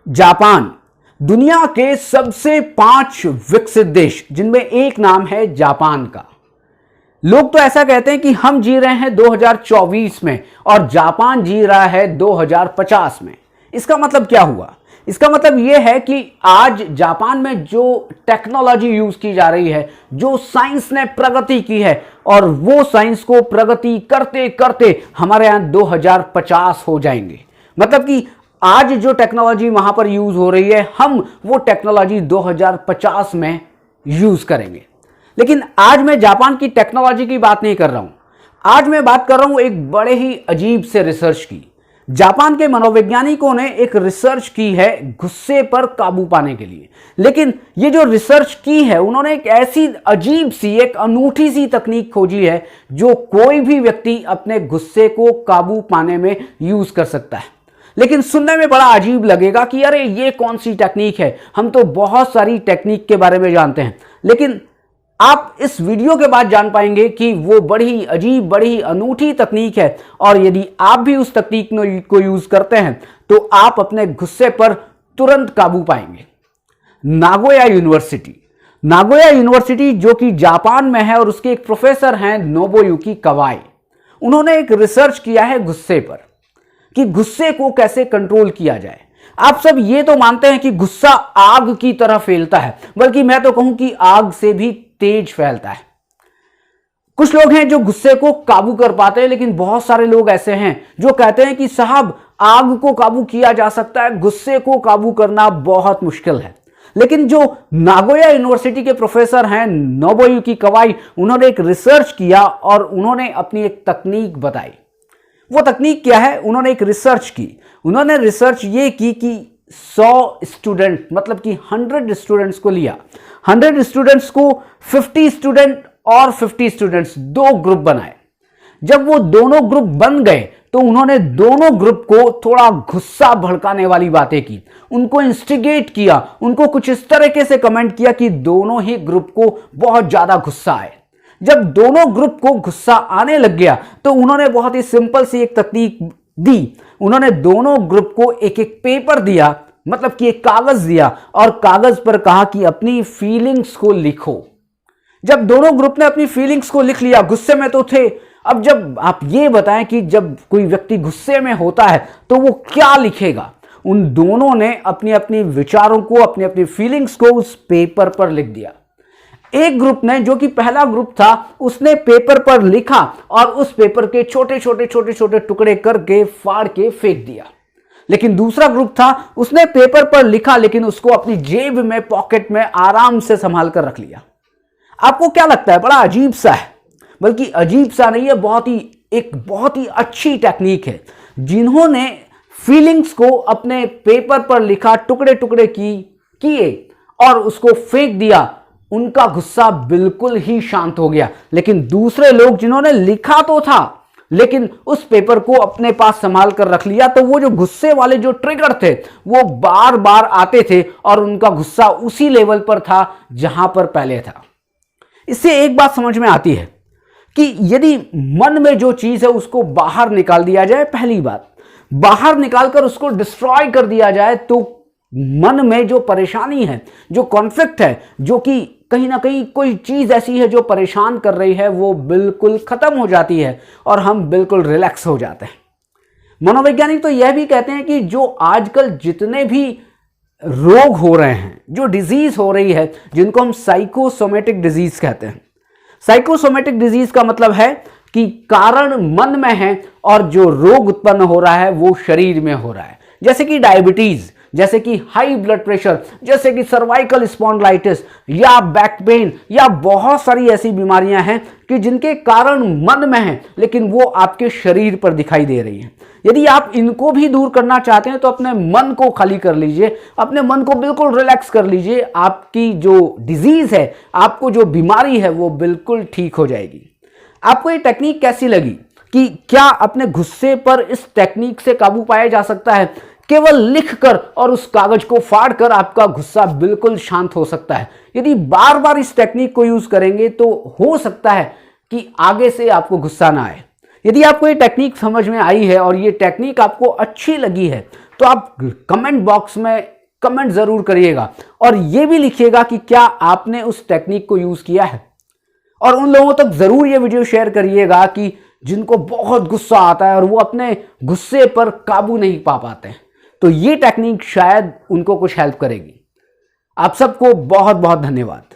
Japan दुनिया के सबसे 5 विकसित देश जिनमें एक नाम है जापान का। लोग तो ऐसा कहते हैं कि हम जी रहे हैं 2024 में और जापान जी रहा है 2050 में। इसका मतलब क्या हुआ? इसका मतलब यह है कि आज जापान में जो टेक्नोलॉजी यूज की जा रही है, जो साइंस ने प्रगति की है, और वो साइंस को प्रगति करते करते हमारे यहां 2050 हो जाएंगे। मतलब कि आज जो टेक्नोलॉजी वहां पर यूज हो रही है, हम वो टेक्नोलॉजी 2050 में यूज करेंगे। लेकिन आज मैं जापान की टेक्नोलॉजी की बात नहीं कर रहा हूं, आज मैं बात कर रहा हूं एक बड़े ही अजीब से रिसर्च की। जापान के मनोवैज्ञानिकों ने एक रिसर्च की है गुस्से पर काबू पाने के लिए। लेकिन ये जो रिसर्च की है, उन्होंने एक ऐसी अजीब सी, एक अनूठी सी तकनीक खोजी है जो कोई भी व्यक्ति अपने गुस्से को काबू पाने में यूज कर सकता है। लेकिन सुनने में बड़ा अजीब लगेगा कि अरे ये कौन सी टेक्निक है, हम तो बहुत सारी टेक्निक के बारे में जानते हैं। लेकिन आप इस वीडियो के बाद जान पाएंगे कि वो बड़ी अजीब, बड़ी अनूठी तकनीक है, और यदि आप भी उस तकनीक को यूज करते हैं तो आप अपने गुस्से पर तुरंत काबू पाएंगे। नागोया यूनिवर्सिटी जो कि जापान में है, और उसके एक प्रोफेसर हैं नोबुयुकी कवाई। उन्होंने एक रिसर्च किया है गुस्से पर कि गुस्से को कैसे कंट्रोल किया जाए। आप सब ये तो मानते हैं कि गुस्सा आग की तरह फैलता है, बल्कि मैं तो कहूं कि आग से भी तेज फैलता है। कुछ लोग हैं जो गुस्से को काबू कर पाते हैं, लेकिन बहुत सारे लोग ऐसे हैं जो कहते हैं कि साहब, आग को काबू किया जा सकता है, गुस्से को काबू करना बहुत मुश्किल है। लेकिन जो नागोया यूनिवर्सिटी के प्रोफेसर हैं नोबुयुकी कवाई, उन्होंने एक रिसर्च किया और उन्होंने अपनी एक तकनीक बताई। वो तकनीक क्या है? उन्होंने एक रिसर्च की। उन्होंने रिसर्च ये की कि 100 स्टूडेंट, मतलब कि 100 स्टूडेंट्स को लिया। 100 स्टूडेंट्स को 50 स्टूडेंट और 50 स्टूडेंट्स, 2 ग्रुप बनाए। जब वो दोनों ग्रुप बन गए तो उन्होंने दोनों ग्रुप को थोड़ा गुस्सा भड़काने वाली बातें की, उनको इंस्टिगेट किया, उनको कुछ इस तरीके से कमेंट किया कि दोनों ही ग्रुप को बहुत ज्यादा गुस्सा आए। जब दोनों ग्रुप को गुस्सा आने लग गया तो उन्होंने बहुत ही सिंपल सी एक तकनीक दी। उन्होंने दोनों ग्रुप को एक एक पेपर दिया, मतलब कि एक कागज दिया, और कागज पर कहा कि अपनी फीलिंग्स को लिखो। जब दोनों ग्रुप ने अपनी फीलिंग्स को लिख लिया, गुस्से में तो थे, अब जब आप ये बताएं कि जब कोई व्यक्ति गुस्से में होता है तो वो क्या लिखेगा। उन दोनों ने अपनी अपनी विचारों को, अपनी अपनी फीलिंग्स को उस पेपर पर लिख दिया। एक ग्रुप ने, जो कि पहला ग्रुप था, उसने पेपर पर लिखा और उस पेपर के छोटे छोटे टुकड़े करके फाड़ के फेंक दिया। लेकिन दूसरा ग्रुप था, उसने पेपर पर लिखा लेकिन उसको अपनी जेब में, पॉकेट में आराम से संभाल कर रख लिया। आपको क्या लगता है? बड़ा अजीब सा है, बल्कि अजीब सा नहीं है, बहुत ही अच्छी टेक्निक है। जिन्होंने फीलिंग्स को अपने पेपर पर लिखा, टुकड़े टुकड़े किए और उसको फेंक दिया, उनका गुस्सा बिल्कुल ही शांत हो गया। लेकिन दूसरे लोग जिन्होंने लिखा तो था लेकिन उस पेपर को अपने पास संभाल कर रख लिया, तो वो जो गुस्से वाले जो ट्रिगर थे वो बार बार आते थे और उनका गुस्सा उसी लेवल पर था जहां पर पहले था। इससे एक बात समझ में आती है कि यदि मन में जो चीज है उसको बाहर निकाल दिया जाए, पहली बात, बाहर निकालकर उसको डिस्ट्रॉय कर दिया जाए, तो मन में जो परेशानी है, जो कॉन्फ्लिक्ट है, जो कि कहीं ना कहीं कोई चीज ऐसी है जो परेशान कर रही है, वो बिल्कुल खत्म हो जाती है और हम बिल्कुल रिलैक्स हो जाते हैं। मनोवैज्ञानिक तो यह भी कहते हैं कि जो आजकल जितने भी रोग हो रहे हैं, जो डिजीज हो रही है, जिनको हम साइकोसोमेटिक डिजीज कहते हैं। साइकोसोमेटिक डिजीज का मतलब है कि कारण मन में है और जो रोग उत्पन्न हो रहा है वो शरीर में हो रहा है। जैसे कि डायबिटीज, जैसे कि हाई ब्लड प्रेशर, जैसे कि सर्वाइकल स्पॉन्डिलाइटिस या बैक पेन, या बहुत सारी ऐसी बीमारियां हैं कि जिनके कारण मन में है लेकिन वो आपके शरीर पर दिखाई दे रही हैं। यदि आप इनको भी दूर करना चाहते हैं तो अपने मन को खाली कर लीजिए, अपने मन को बिल्कुल रिलैक्स कर लीजिए। आपकी जो डिजीज है, आपको जो बीमारी है, वो बिल्कुल ठीक हो जाएगी। आपको ये टेक्निक कैसी लगी? कि क्या अपने गुस्से पर इस टेक्निक से काबू पाया जा सकता है? केवल लिखकर और उस कागज को फाड़कर आपका गुस्सा बिल्कुल शांत हो सकता है। यदि बार बार इस टेक्निक को यूज करेंगे तो हो सकता है कि आगे से आपको गुस्सा ना आए। यदि आपको ये टेक्निक समझ में आई है और ये टेक्निक आपको अच्छी लगी है तो आप कमेंट बॉक्स में कमेंट जरूर करिएगा और यह भी लिखिएगा कि क्या आपने उस टेक्निक को यूज किया है। और उन लोगों तक जरूर ये वीडियो शेयर करिएगा कि जिनको बहुत गुस्सा आता है और वो अपने गुस्से पर काबू नहीं पा पाते हैं, तो ये टेक्निक शायद उनको कुछ हेल्प करेगी। आप सबको बहुत बहुत धन्यवाद।